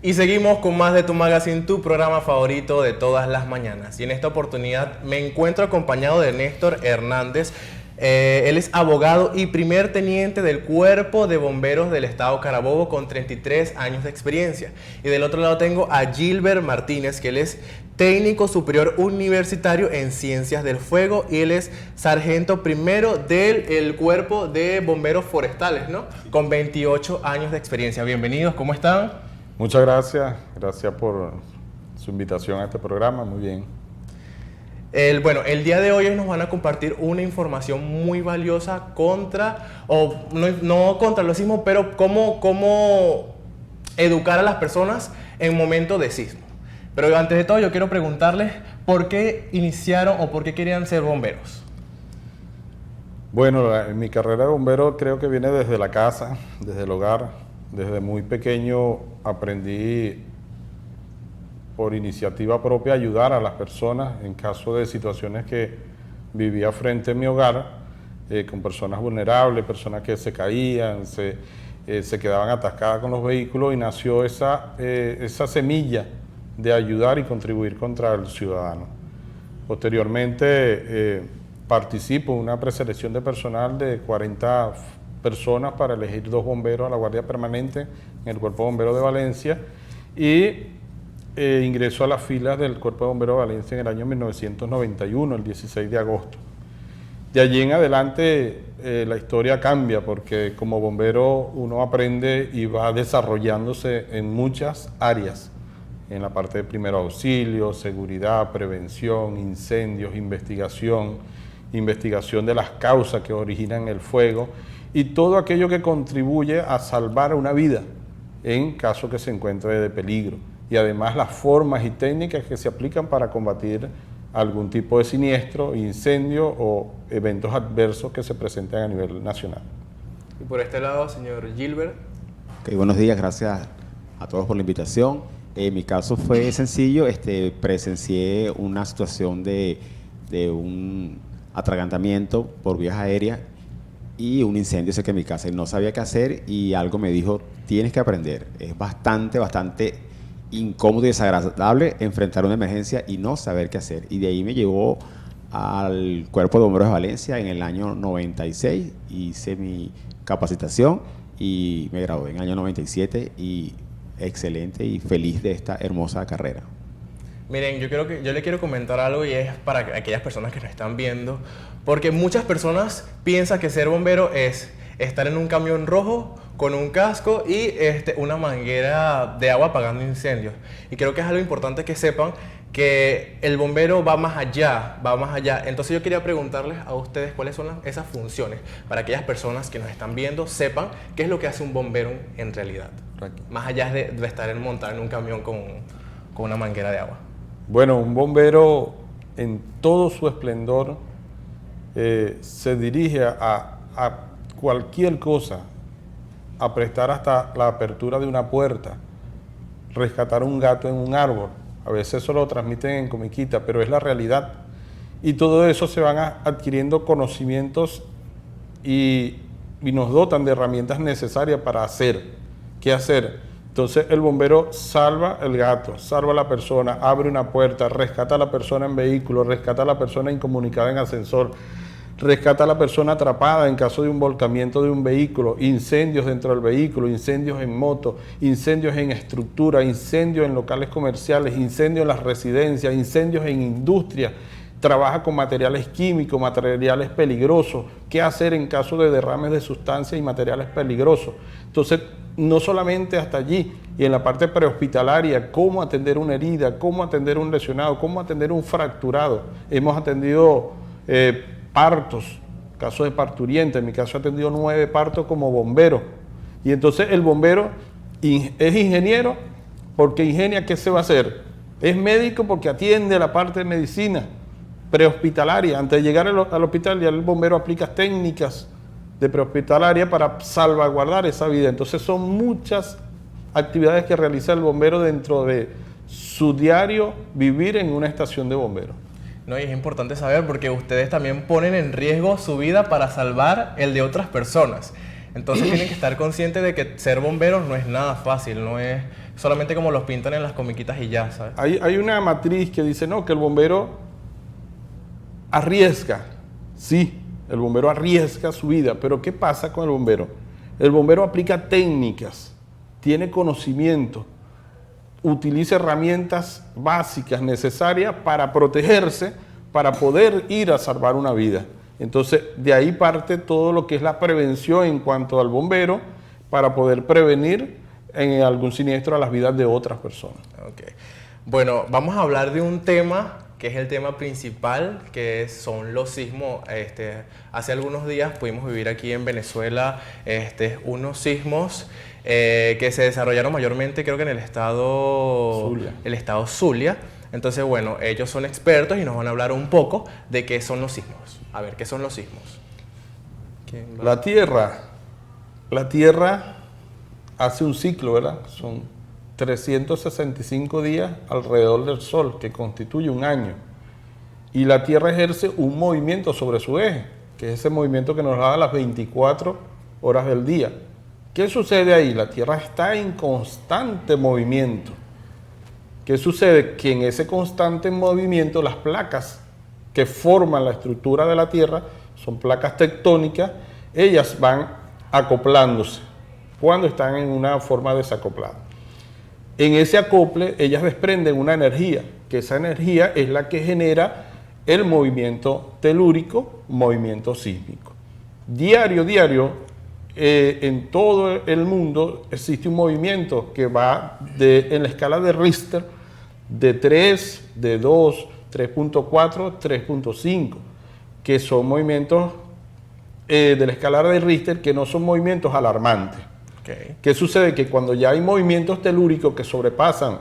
Y seguimos con más de Tu Magazine, tu programa favorito de todas las mañanas. Y en esta oportunidad me encuentro acompañado de Néstor Hernández. Él es abogado y primer teniente del Cuerpo de Bomberos del Estado Carabobo con 33 años de experiencia. Y del otro lado tengo a Gilbert Martínez, que él es técnico superior universitario en Ciencias del Fuego y él es sargento primero del Cuerpo de Bomberos Forestales, ¿no? Con 28 años de experiencia. Bienvenidos, ¿cómo están? Muchas gracias. Gracias por su invitación a este programa. Muy bien. Bueno, el día de hoy nos van a compartir una información muy valiosa contra, o no contra el sismo, pero cómo educar a las personas en momento de sismo. Pero antes de todo yo quiero preguntarles por qué iniciaron o por qué querían ser bomberos. Bueno, mi carrera de bombero creo que viene desde la casa, desde el hogar. Desde muy pequeño aprendí por iniciativa propia ayudar a las personas en caso de situaciones que vivía frente a mi hogar, con personas vulnerables, personas que se caían, se quedaban atascadas con los vehículos, y nació esa semilla de ayudar y contribuir contra el ciudadano. Posteriormente participo en una preselección de personal de 40 personas para elegir 2 bomberos a la Guardia Permanente en el Cuerpo de Bomberos de Valencia, y ingreso a las filas del Cuerpo de Bomberos de Valencia en el año 1991, el 16 de agosto. De allí en adelante la historia cambia, porque como bombero uno aprende y va desarrollándose en muchas áreas, en la parte de primero auxilio, seguridad, prevención, incendios, investigación de las causas que originan el fuego y todo aquello que contribuye a salvar una vida en caso que se encuentre de peligro. Y además las formas y técnicas que se aplican para combatir algún tipo de siniestro, incendio o eventos adversos que se presenten a nivel nacional. Y por este lado, señor Gilbert. Okay, buenos días, gracias a todos por la invitación. Mi caso fue sencillo, presencié una situación de un atragantamiento por vías aéreas y un incendio cerca de mi casa, y no sabía qué hacer, y algo me dijo, tienes que aprender. Es bastante incómodo y desagradable enfrentar una emergencia y no saber qué hacer. Y de ahí me llevó al Cuerpo de Bomberos de Valencia en el año 96, hice mi capacitación y me gradué en el año 97, y excelente y feliz de esta hermosa carrera. Miren, yo le quiero comentar algo, y es para aquellas personas que nos están viendo, porque muchas personas piensan que ser bombero es estar en un camión rojo con un casco y una manguera de agua apagando incendios. Y creo que es algo importante que sepan que el bombero va más allá. Entonces yo quería preguntarles a ustedes cuáles son esas funciones, para aquellas personas que nos están viendo sepan qué es lo que hace un bombero en realidad, más allá de estar montado en un camión con una manguera de agua. Bueno, un bombero en todo su esplendor se dirige a cualquier cosa, a prestar hasta la apertura de una puerta, rescatar un gato en un árbol. A veces eso lo transmiten en comiquita, pero es la realidad. Y todo eso se van adquiriendo conocimientos y nos dotan de herramientas necesarias para hacer. ¿Qué hacer? Entonces el bombero salva el gato, salva a la persona, abre una puerta, rescata a la persona en vehículo, rescata a la persona incomunicada en ascensor, rescata a la persona atrapada en caso de un volcamiento de un vehículo, incendios dentro del vehículo, incendios en moto, incendios en estructura, incendios en locales comerciales, incendios en las residencias, incendios en industria. Trabaja con materiales químicos, materiales peligrosos. ¿Qué hacer en caso de derrames de sustancias y materiales peligrosos? Entonces, no solamente hasta allí, y en la parte prehospitalaria, cómo atender una herida, cómo atender un lesionado, cómo atender un fracturado. Hemos atendido partos, casos de parturienta. En mi caso he atendido 9 partos como bombero. Y entonces el bombero es ingeniero porque ingenia. ¿Qué se va a hacer? Es médico porque atiende la parte de medicina prehospitalaria. Antes de llegar al hospital, ya el bombero aplica técnicas de prehospitalaria para salvaguardar esa vida. Entonces son muchas actividades que realiza el bombero dentro de su diario vivir en una estación de bomberos. No, y es importante saber porque ustedes también ponen en riesgo su vida para salvar el de otras personas. Entonces tienen que estar conscientes de que ser bomberos no es nada fácil, no es solamente como los pintan en las comiquitas y ya, ¿sabes? Hay una matriz que dice, no, que el bombero arriesga. Sí, el bombero arriesga su vida, pero ¿qué pasa con el bombero? El bombero aplica técnicas, tiene conocimiento, utiliza herramientas básicas necesarias para protegerse, para poder ir a salvar una vida. Entonces, de ahí parte todo lo que es la prevención en cuanto al bombero, para poder prevenir en algún siniestro a las vidas de otras personas. Okay. Bueno, vamos a hablar de un tema que es el tema principal, son los sismos. Hace algunos días pudimos vivir aquí en Venezuela unos sismos que se desarrollaron mayormente, creo que en el estado Zulia. Entonces, bueno, ellos son expertos y nos van a hablar un poco de qué son los sismos. A ver, ¿qué son los sismos? La Tierra hace un ciclo, ¿verdad? Son 365 días alrededor del Sol, que constituye un año. Y la Tierra ejerce un movimiento sobre su eje, que es ese movimiento que nos da las 24 horas del día. ¿Qué sucede ahí? La Tierra está en constante movimiento. ¿Qué sucede? Que en ese constante movimiento las placas que forman la estructura de la Tierra son placas tectónicas, ellas van acoplándose cuando están en una forma desacoplada. En ese acople ellas desprenden una energía, que esa energía es la que genera el movimiento telúrico, movimiento sísmico. Diario, en todo el mundo existe un movimiento que va en la escala de Richter de 3, de 2, 3.4, 3.5, que son movimientos de la escala de Richter que no son movimientos alarmantes. Okay. ¿Qué sucede? Que cuando ya hay movimientos telúricos que sobrepasan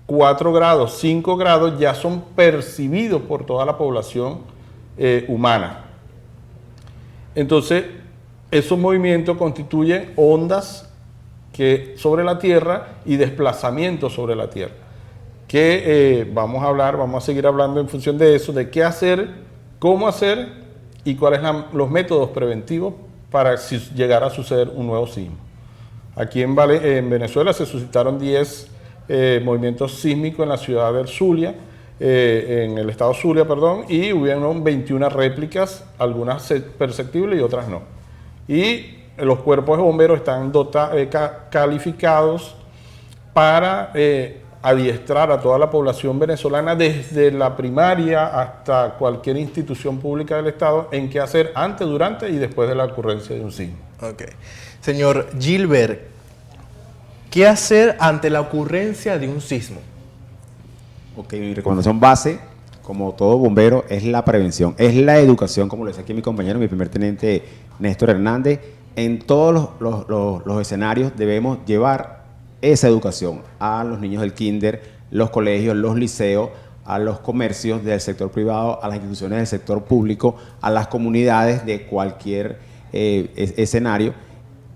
4 grados, 5 grados, ya son percibidos por toda la población humana. Entonces, esos movimientos constituyen ondas sobre la Tierra y desplazamientos sobre la Tierra. Que vamos a seguir hablando en función de eso, de qué hacer, cómo hacer y cuáles son los métodos preventivos para si llegara a suceder un nuevo sismo. Aquí en Venezuela se suscitaron 10 movimientos sísmicos en la ciudad de Zulia, en el estado Zulia, perdón, y hubieron 21 réplicas, algunas perceptibles y otras no. Y los cuerpos de bomberos están calificados para adiestrar a toda la población venezolana desde la primaria hasta cualquier institución pública del Estado en qué hacer antes, durante y después de la ocurrencia de un sismo. Okay. Señor Gilbert, ¿qué hacer ante la ocurrencia de un sismo? Ok, mi recomendación base, como todo bombero, es la prevención, es la educación, como lo decía aquí mi compañero, mi primer teniente Néstor Hernández. En todos los escenarios debemos llevar esa educación a los niños del kinder, los colegios, los liceos, a los comercios del sector privado, a las instituciones del sector público, a las comunidades de cualquier escenario,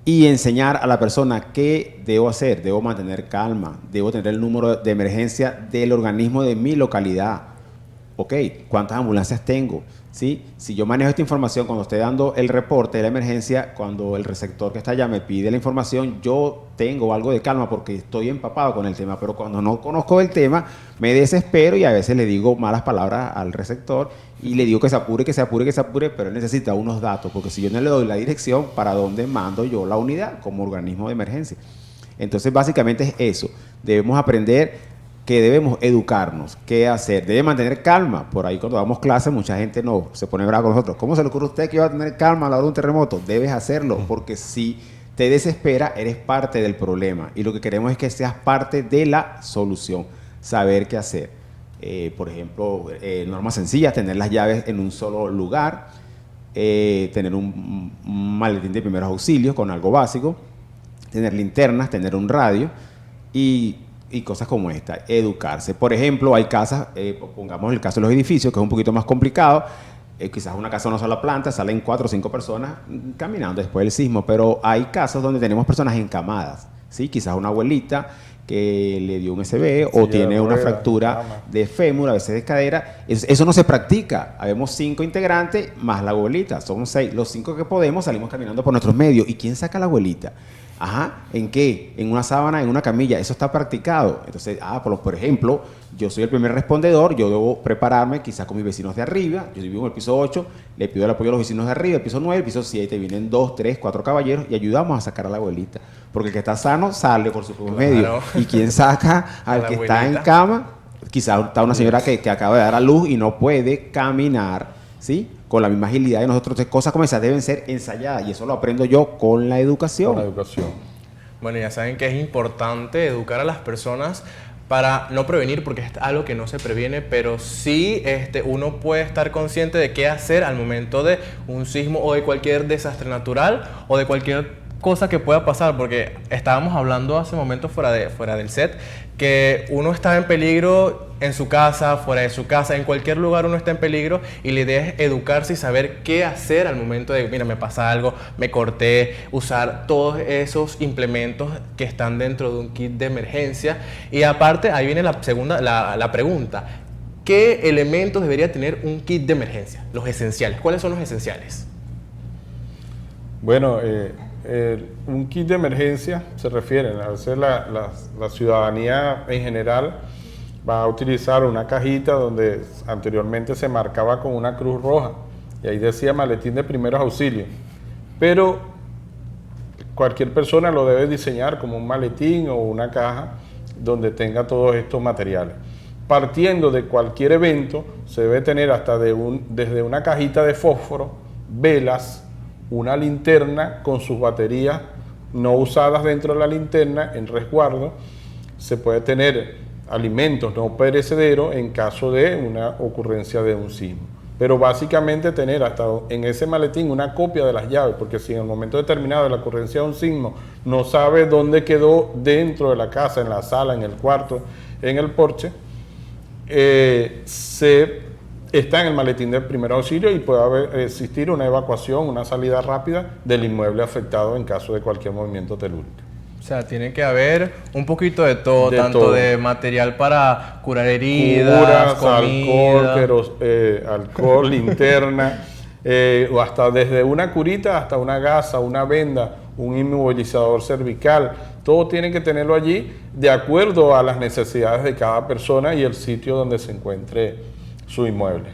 y enseñar a la persona qué debo hacer. Debo mantener calma, debo tener el número de emergencia del organismo de mi localidad. Ok, ¿cuántas ambulancias tengo? ¿Sí? Si yo manejo esta información, cuando esté dando el reporte de la emergencia, cuando el receptor que está allá me pide la información, yo tengo algo de calma porque estoy empapado con el tema, pero cuando no conozco el tema, me desespero y a veces le digo malas palabras al receptor y le digo que se apure, pero él necesita unos datos, porque si yo no le doy la dirección, ¿para dónde mando yo la unidad como organismo de emergencia? Entonces, básicamente es eso. Debemos aprender que debemos educarnos, qué hacer, debe mantener calma. Por ahí cuando damos clases mucha gente se pone brava con nosotros. ¿Cómo se le ocurre a usted que va a tener calma a la hora de un terremoto? Debes hacerlo, porque si te desespera, eres parte del problema. Y lo que queremos es que seas parte de la solución, saber qué hacer. Por ejemplo, normas sencillas, tener las llaves en un solo lugar, tener un maletín de primeros auxilios con algo básico, tener linternas, tener un radio y cosas como esta, educarse. Por ejemplo, hay casas, pongamos el caso de los edificios, que es un poquito más complicado, quizás una casa de una sola planta, salen 4 o 5 personas caminando después del sismo, pero hay casos donde tenemos personas encamadas, ¿sí? Quizás una abuelita que le dio un SB o tiene una fractura de fémur, a veces de cadera. Eso no se practica. Habemos 5 integrantes más la abuelita, somos 6. Los 5 que podemos salimos caminando por nuestros medios. ¿Y quién saca a la abuelita? Ajá, ¿en qué? En una sábana, en una camilla, eso está practicado. Entonces, por ejemplo, yo soy el primer respondedor, yo debo prepararme quizás con mis vecinos de arriba, yo vivo en el piso 8, le pido el apoyo a los vecinos de arriba, el piso 9, el piso 7, vienen 2, 3, 4 caballeros y ayudamos a sacar a la abuelita. Porque el que está sano sale por su propio medio. Y quien saca al que está en cama, quizás está una señora que acaba de dar a luz y no puede caminar, ¿sí? Con la misma agilidad de nosotros. Entonces, cosas como esas deben ser ensayadas y eso lo aprendo yo con la educación. Con la educación. Bueno, ya saben que es importante educar a las personas para no prevenir, porque es algo que no se previene, pero sí uno puede estar consciente de qué hacer al momento de un sismo o de cualquier desastre natural o de cualquier cosa que pueda pasar, porque estábamos hablando hace momentos fuera del set que uno está en peligro en su casa, fuera de su casa, en cualquier lugar uno está en peligro y la idea es educarse y saber qué hacer al momento de, mira, me pasa algo, me corté, usar todos esos implementos que están dentro de un kit de emergencia. Y aparte, ahí viene la pregunta, ¿qué elementos debería tener un kit de emergencia? Los esenciales, ¿cuáles son los esenciales? Bueno, un kit de emergencia se refiere, a veces la ciudadanía en general va a utilizar una cajita donde anteriormente se marcaba con una cruz roja y ahí decía maletín de primeros auxilios, pero cualquier persona lo debe diseñar como un maletín o una caja donde tenga todos estos materiales. Partiendo de cualquier evento, se debe tener desde una cajita de fósforo, velas, una linterna con sus baterías no usadas dentro de la linterna en resguardo. Se puede tener alimentos no perecederos en caso de una ocurrencia de un sismo. Pero básicamente tener hasta en ese maletín una copia de las llaves, porque si en el momento determinado de la ocurrencia de un sismo no sabe dónde quedó dentro de la casa, en la sala, en el cuarto, en el porche, está en el maletín de primer auxilio y puede existir una evacuación, una salida rápida del inmueble afectado en caso de cualquier movimiento telúrico. O sea, tiene que haber un poquito de todo, de material para curar heridas, comida. Alcohol, linterna, o hasta desde una curita hasta una gasa, una venda, un inmovilizador cervical. Todo tiene que tenerlo allí de acuerdo a las necesidades de cada persona y el sitio donde se encuentre su inmueble.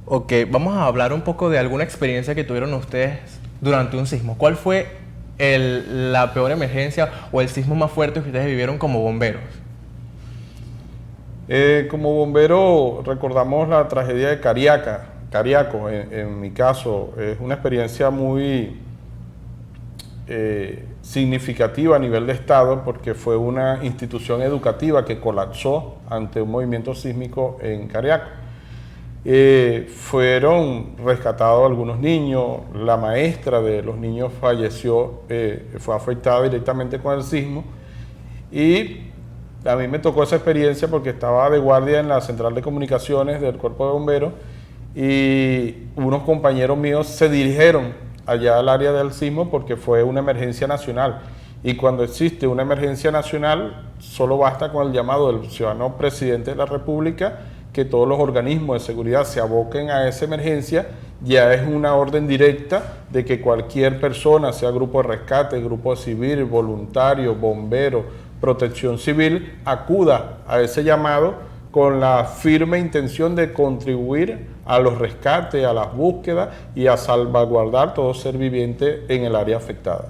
Ok, vamos a hablar un poco de alguna experiencia que tuvieron ustedes durante un sismo. ¿Cuál fue la peor emergencia o el sismo más fuerte que ustedes vivieron como bomberos? Como bombero recordamos la tragedia de Cariaco. En mi caso es una experiencia muy significativa a nivel de Estado, porque fue una institución educativa que colapsó ante un movimiento sísmico en Cariaco. Fueron rescatados algunos niños, la maestra de los niños falleció, fue afectada directamente con el sismo, y a mí me tocó esa experiencia porque estaba de guardia en la central de comunicaciones del Cuerpo de Bomberos y unos compañeros míos se dirigieron allá al área del sismo porque fue una emergencia nacional. Y cuando existe una emergencia nacional, solo basta con el llamado del ciudadano presidente de la República, que todos los organismos de seguridad se aboquen a esa emergencia. Ya es una orden directa de que cualquier persona, sea grupo de rescate, grupo civil, voluntario, bombero, protección civil, acuda a ese llamado con la firme intención de contribuir a los rescates, a las búsquedas y a salvaguardar todo ser viviente en el área afectada.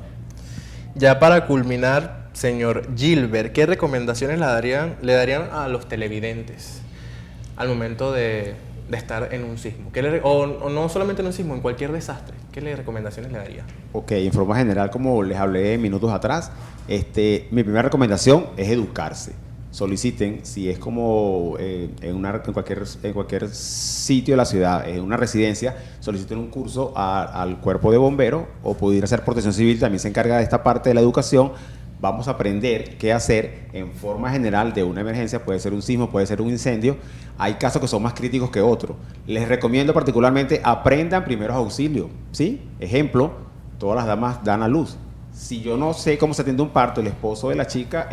Ya para culminar, señor Gilbert, ¿qué recomendaciones le darían a los televidentes al momento de estar en un sismo? O no solamente en un sismo, en cualquier desastre. ¿Qué recomendaciones le daría? Ok, en forma general, como les hablé minutos atrás, mi primera recomendación es educarse. Soliciten, si es como en cualquier sitio de la ciudad, en una residencia, soliciten un curso al cuerpo de bomberos, o pudiera ser protección civil, también se encarga de esta parte de la educación. Vamos a aprender qué hacer en forma general de una emergencia, puede ser un sismo, puede ser un incendio. Hay casos que son más críticos que otros. Les recomiendo particularmente aprendan primeros auxilios, ¿sí? Ejemplo, todas las damas dan a luz. Si yo no sé cómo se atiende un parto, el esposo de la chica,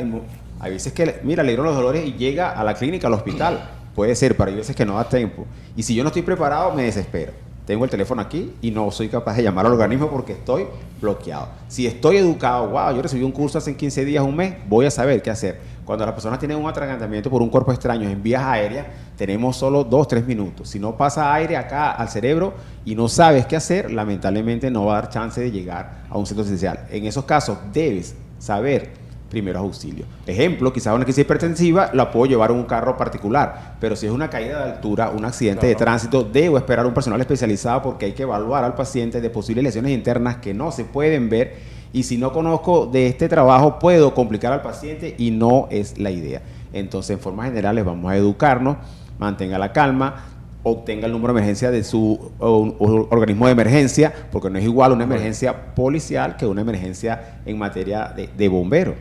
hay veces que, mira, le dieron los dolores y llega a la clínica, al hospital. Puede ser, pero hay veces que no da tiempo. Y si yo no estoy preparado, me desespero. tengo el teléfono aquí y no soy capaz de llamar al organismo porque estoy bloqueado. Si estoy educado, wow, yo recibí un curso hace 15 días, un mes, voy a saber qué hacer. Cuando las personas tienen un atragantamiento por un cuerpo extraño en vías aéreas, tenemos solo 2-3 minutos. Si no pasa aire acá al cerebro y no sabes qué hacer, lamentablemente no va a dar chance de llegar a un centro asistencial. En esos casos debes saber primeros auxilios. Ejemplo, quizás una crisis hipertensiva la puedo llevar en un carro particular, pero si es una caída de altura, un accidente de tránsito, debo esperar un personal especializado porque hay que evaluar al paciente de posibles lesiones internas que no se pueden ver, y si no conozco de este trabajo puedo complicar al paciente y no es la idea. Entonces, en formas generales, vamos a educarnos, mantenga la calma, obtenga el número de emergencia de su organismo de emergencia, porque no es igual una emergencia policial que una emergencia en materia de bomberos.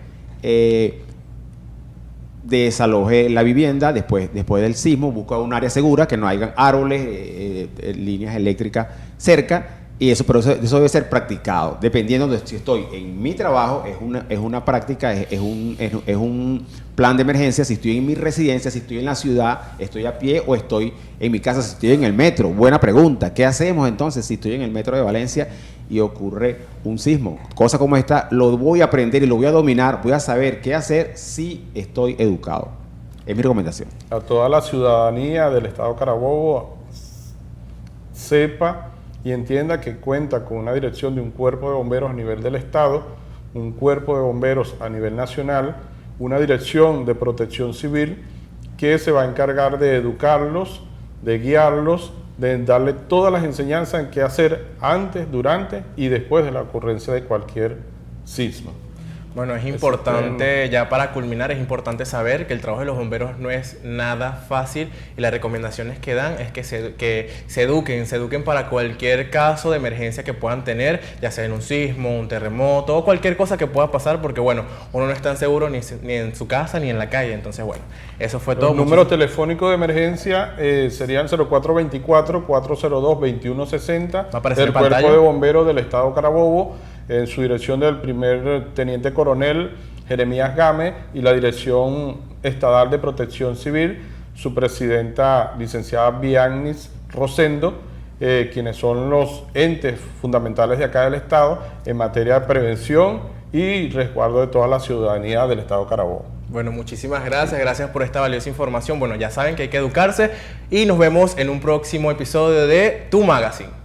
Desaloje la vivienda después del sismo, busca un área segura, que no haya árboles, líneas eléctricas cerca, y pero eso debe ser practicado, dependiendo de si estoy en mi trabajo, es una práctica, es un plan de emergencia, si estoy en mi residencia, si estoy en la ciudad, estoy a pie o estoy en mi casa, si estoy en el metro. Buena pregunta, ¿qué hacemos entonces si estoy en el metro de Valencia y ocurre un sismo? Cosa como esta, lo voy a aprender y lo voy a dominar, voy a saber qué hacer si estoy educado. Es mi recomendación. A toda la ciudadanía del Estado Carabobo, sepa y entienda que cuenta con una dirección de un cuerpo de bomberos a nivel del Estado, un cuerpo de bomberos a nivel nacional, una dirección de protección civil que se va a encargar de educarlos, de guiarlos, de darle todas las enseñanzas en qué hacer antes, durante y después de la ocurrencia de cualquier sismo. Bueno, es importante, ya para culminar, es importante saber que el trabajo de los bomberos no es nada fácil, y las recomendaciones que dan es que se eduquen para cualquier caso de emergencia que puedan tener, ya sea en un sismo, un terremoto o cualquier cosa que pueda pasar, porque bueno, uno no está tan seguro ni en su casa ni en la calle. Entonces bueno, eso fue todo. El número telefónico de emergencia sería el 0424-402-2160 del Cuerpo de Bomberos del Estado Carabobo, en su dirección del primer teniente coronel Jeremías Game, y la Dirección Estatal de Protección Civil, su presidenta licenciada Biannis Rosendo, quienes son los entes fundamentales de acá del Estado en materia de prevención y resguardo de toda la ciudadanía del Estado Carabobo. Bueno, muchísimas gracias por esta valiosa información. Bueno, ya saben que hay que educarse y nos vemos en un próximo episodio de Tu Magazine.